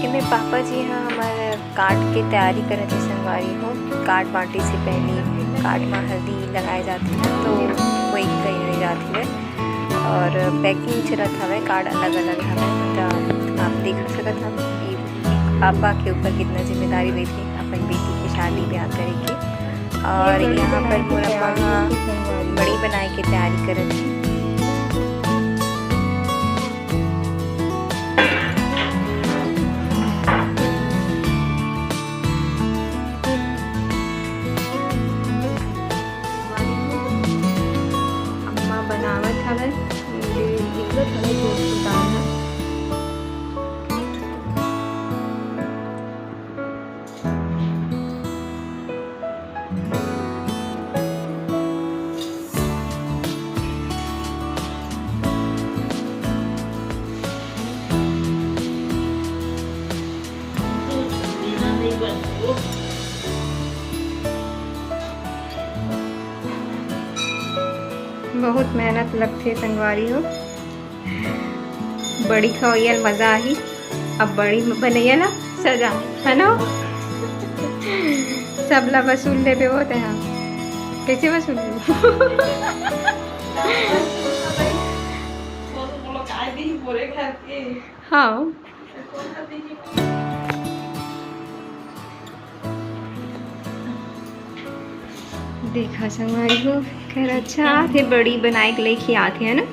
इनमें पापा जी हाँ हमारे कार्ड की तैयारी करे थे संगवारी हो। कार्ड बांटे से पहले कार्ड में हल्दी लगाए जाती है तो वही कही जाती है और पैकिंग चलत हवे। कार्ड अलग अलग हवे तो आप देख सकते हम कि पापा के ऊपर कितना जिम्मेदारी बैठी अपन बेटी की शादी ब्याह करे की। और यहाँ पर पूरा बड़ी बनाए की तैयारी करे थी। बनावत हवे निकलत हवे दोस्त दाना बहुत मेहनत लगते संगवारी हो। बड़ी खवैया मज़ा आई। अब बड़ी बनैया ना सजा है ना सब ला वसूल ले पे होते हैं। कैसे वसूल हाँ देखा संगवारी हो खैर अच्छा आते बड़ी बनाए के लेके आते हैं ना।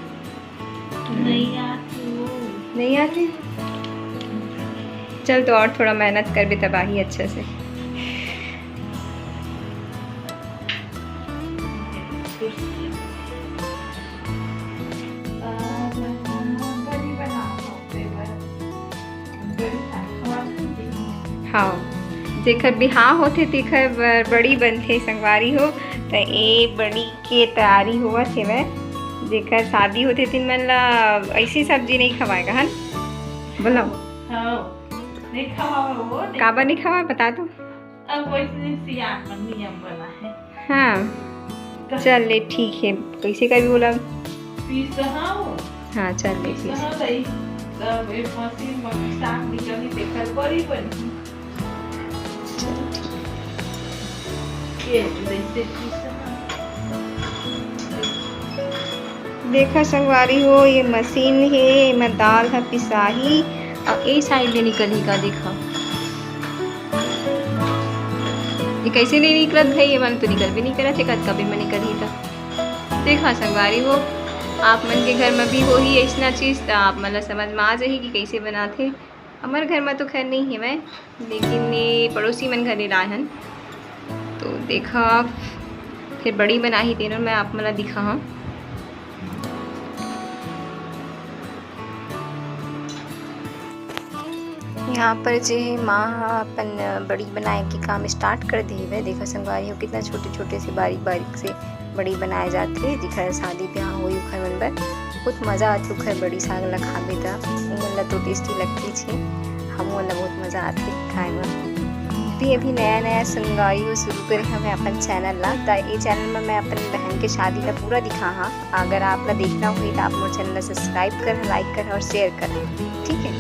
नहीं आते चल तो और थोड़ा मेहनत कर भी तबाही अच्छे से। हाँ जेकर बिहार होते तेखर बड़ी बनते संगवारी हो तो ये बड़ी के तैयारी हुआ थे वह जेकर शादी होते तीन मन ला ऐसी सब्जी नहीं खवाएगा हन बोलो नहीं खवाओ काबा नहीं खवा बता दो। अब वैसे सियार में नियम बना है। हाँ चल ले ठीक है कैसे का भी बोला पीस हाँ चल ले पीस तब एक मशीन में साग निकली देखल बड़ी बनी ये जैसे देखा संगवारी हो ये मशीन है मैं दाल है पिसाही और ए साइड ले निकली का देखा ये कैसे नहीं निकलत है। ये मन तो निकल भी नहीं करा थे कद कभी में निकली था। देखा संगवारी हो आप मन के घर में भी हो ही ऐसा चीज़ तो आप मतलब समझ में आ जाए कि कैसे बनाते। हमारे घर में तो खैर नहीं है मैं लेकिन ये पड़ोसी मन घर लाए हन तो देखा फिर बड़ी बना ही तेना मैं आप मतलब दिखा हाँ। यहाँ पर जो है माँ अपन बड़ी बनाए के काम स्टार्ट कर दी है। देखा संगवारी हो कितना छोटे छोटे से बारीक बारीक से बड़ी बनाए जाते हैं। दिखा शादी ब्याह हुई उखर मन पर बहुत मज़ा आती उखर बड़ी साग ला खाबे था मतलब तो टेस्टी लगती छे हम वाला बहुत मज़ा आती खाए में। अभी नया नया संगवारी हो शुरू करे हमें अपन चैनल ला तो ये चैनल में मैं अपन बहन के शादी ला पूरा दिखा हाँ। अगर आप ला देखना हुई तो आप मोर चैनल ला सब्सक्राइब कर लाइक कर और शेयर कर ठीक है।